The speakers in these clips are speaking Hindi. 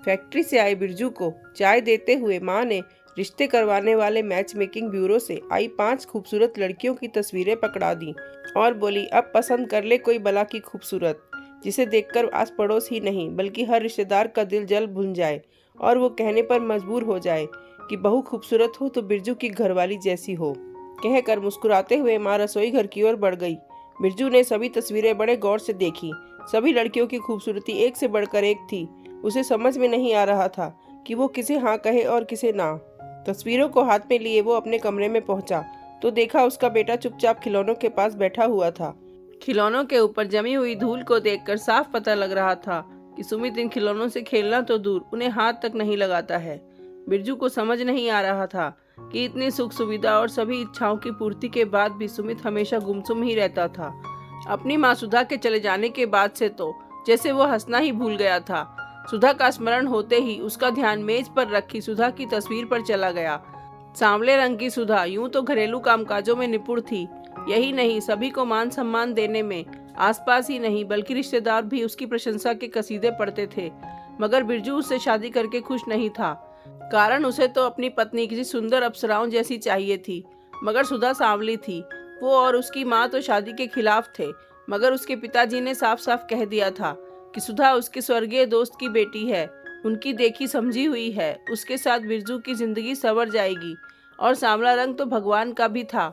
फैक्ट्री से आए बिरजू को चाय देते हुए माँ ने रिश्ते करवाने वाले मैच मेकिंग ब्यूरो से आई 5 खूबसूरत लड़कियों की तस्वीरें पकड़ा दी और बोली, अब पसंद कर ले कोई भला की खूबसूरत, जिसे देखकर आस पड़ोस ही नहीं बल्कि हर रिश्तेदार का दिल जल भुन जाए और वो कहने पर मजबूर हो जाए कि बहू खूबसूरत हो तो बिरजू की घरवाली जैसी हो। कहकर मुस्कुराते हुए माँ रसोई घर की ओर बढ़ गई। बिरजू ने सभी तस्वीरें बड़े गौर से देखी। सभी लड़कियों की खूबसूरती एक से बढ़कर एक थी। उसे समझ में नहीं आ रहा था कि वो किसे हाँ कहे और किसे ना। तस्वीरों को हाथ में लिए वो अपने कमरे में पहुंचा तो देखा उसका बेटा चुपचाप खिलौनों के पास बैठा हुआ था। खिलौनों के ऊपर जमी हुई धूल को देखकर साफ पता लग रहा था कि सुमित इन खिलौनों से खेलना तो दूर उन्हें हाथ तक नहीं लगाता है। बिरजू को समझ नहीं आ रहा था कि इतनी सुख सुविधा और सभी इच्छाओं की पूर्ति के बाद भी सुमित हमेशा गुमसुम ही रहता था। अपनी माँ सुधा के चले जाने के बाद से तो जैसे वो हंसना ही भूल गया था। सुधा का स्मरण होते ही उसका ध्यान मेज पर रखी सुधा की तस्वीर पर चला गया। सांवले रंग की सुधा यूं तो घरेलू कामकाजों में निपुण थी, यही नहीं सभी को मान सम्मान देने में आसपास ही नहीं बल्कि रिश्तेदार भी उसकी प्रशंसा के कसीदे पढ़ते थे। मगर बिरजू उससे शादी करके खुश नहीं था। कारण उसे तो अपनी पत्नी किसी सुंदर अप्सराओं जैसी चाहिए थी, मगर सुधा सांवली थी। वो और उसकी माँ तो शादी के खिलाफ थे, मगर उसके पिताजी ने साफ साफ कह दिया था कि सुधा उसके स्वर्गीय दोस्त की बेटी है, उनकी देखी समझी हुई है, उसके साथ बिरजू की जिंदगी संवर जाएगी। और सांवला रंग तो भगवान का भी था,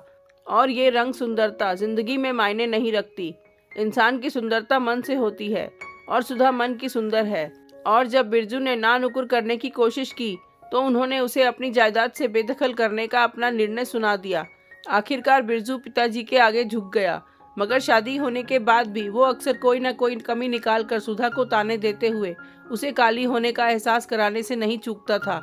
और ये रंग सुंदरता जिंदगी में मायने नहीं रखती। इंसान की सुंदरता मन से होती है और सुधा मन की सुंदर है। और जब बिरजू ने ना नुकुर करने की कोशिश की तो उन्होंने उसे अपनी जायदाद से बेदखल करने का अपना निर्णय सुना दिया। आखिरकार बिरजू पिताजी के आगे झुक गया, मगर शादी होने के बाद भी वो अक्सर कोई न कोई कमी निकाल कर सुधा को ताने देते हुए उसे काली होने का एहसास कराने से नहीं चूकता था।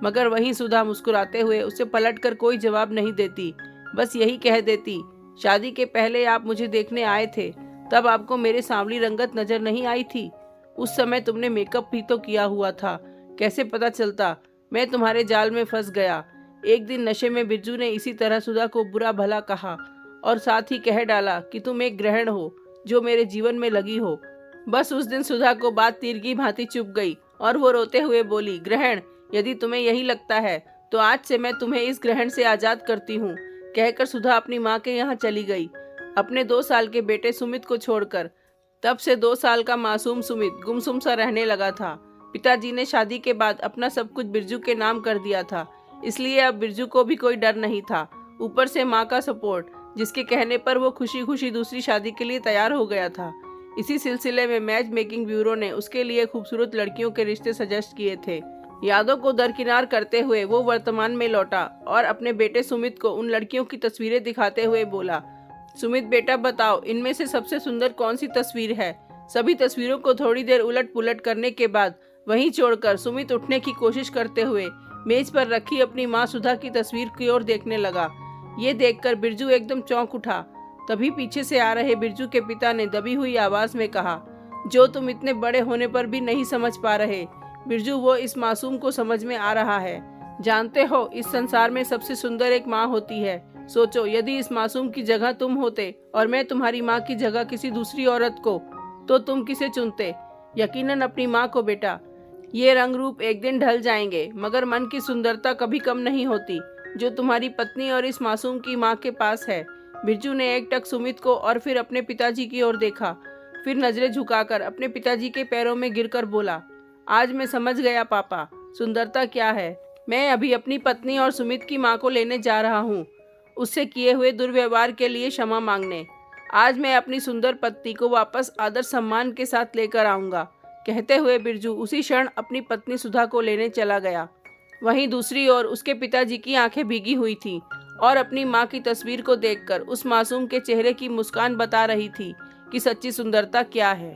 मगर वहीं सुधा मुस्कुराते हुए उसे पलटकर कोई जवाब नहीं देती, बस यही कह देती, शादी के पहले आप मुझे देखने आए थे, तब आपको मेरे सांवली रंगत नजर नहीं आई थी? उस समय तुमने मेकअप भी तो किया हुआ था, कैसे पता चलता? मैं तुम्हारे जाल में फंस गया। एक दिन नशे में बिरजू ने इसी तरह सुधा को बुरा भला कहा और साथ ही कह डाला कि तुम एक ग्रहण हो जो मेरे जीवन में लगी हो। बस उस दिन सुधा को बात तीर की भांति चुप गई और वो रोते हुए बोली, ग्रहण, यदि तुम्हें यही लगता है तो आज से मैं तुम्हें इस ग्रहण से आजाद करती हूँ। कहकर सुधा अपनी माँ के यहाँ चली गई, अपने 2 साल के बेटे सुमित को छोड़कर। तब से 2 साल का मासूम सुमित गुमसुम सा रहने लगा था। पिताजी ने शादी के बाद अपना सब कुछ बिरजू के नाम कर दिया था, इसलिए अब बिरजू को भी कोई डर नहीं था। ऊपर से माँ का सपोर्ट, जिसके कहने पर वो खुशी खुशी दूसरी शादी के लिए तैयार हो गया था। इसी सिलसिले में मैच मेकिंग ब्यूरो ने उसके लिए खूबसूरत लड़कियों के रिश्ते सजेस्ट किए थे। यादों को दरकिनार करते हुए वो वर्तमान में लौटा और अपने बेटे सुमित को उन लड़कियों की तस्वीरें दिखाते हुए बोला, सुमित बेटा बताओ, इनमें से सबसे सुंदर कौन सी तस्वीर है? सभी तस्वीरों को थोड़ी देर उलट पुलट करने के बाद वहीं छोड़कर सुमित उठने की कोशिश करते हुए मेज पर रखी अपनी माँ सुधा की तस्वीर की ओर देखने लगा। ये देखकर बिरजू एकदम चौंक उठा। तभी पीछे से आ रहे बिरजू के पिता ने दबी हुई आवाज में कहा, जो तुम इतने बड़े होने पर भी नहीं समझ पा रहे बिरजू, वो इस मासूम को समझ में आ रहा है। जानते हो, इस संसार में सबसे सुंदर एक माँ होती है। सोचो, यदि इस मासूम की जगह तुम होते और मैं तुम्हारी माँ की जगह किसी दूसरी औरत को, तो तुम किसे चुनते? यकीनन अपनी माँ को बेटा। ये रंग रूप एक दिन ढल जाएंगे, मगर मन की सुंदरता कभी कम नहीं होती, जो तुम्हारी पत्नी और इस मासूम की माँ के पास है। बिरजू ने एकटक सुमित को और फिर अपने पिताजी की ओर देखा, फिर नजरें झुकाकर अपने पिताजी के पैरों में गिरकर बोला, आज मैं समझ गया पापा, सुंदरता क्या है। मैं अभी अपनी पत्नी और सुमित की माँ को लेने जा रहा हूँ, उससे किए हुए दुर्व्यवहार के लिए क्षमा मांगने। आज मैं अपनी सुंदर पत्नी को वापस आदर सम्मान के साथ लेकर आऊँगा। कहते हुए बिरजू उसी क्षण अपनी पत्नी सुधा को लेने चला गया। वहीं दूसरी ओर उसके पिताजी की आंखें भीगी हुई थीं और अपनी माँ की तस्वीर को देखकर उस मासूम के चेहरे की मुस्कान बता रही थी कि सच्ची सुंदरता क्या है।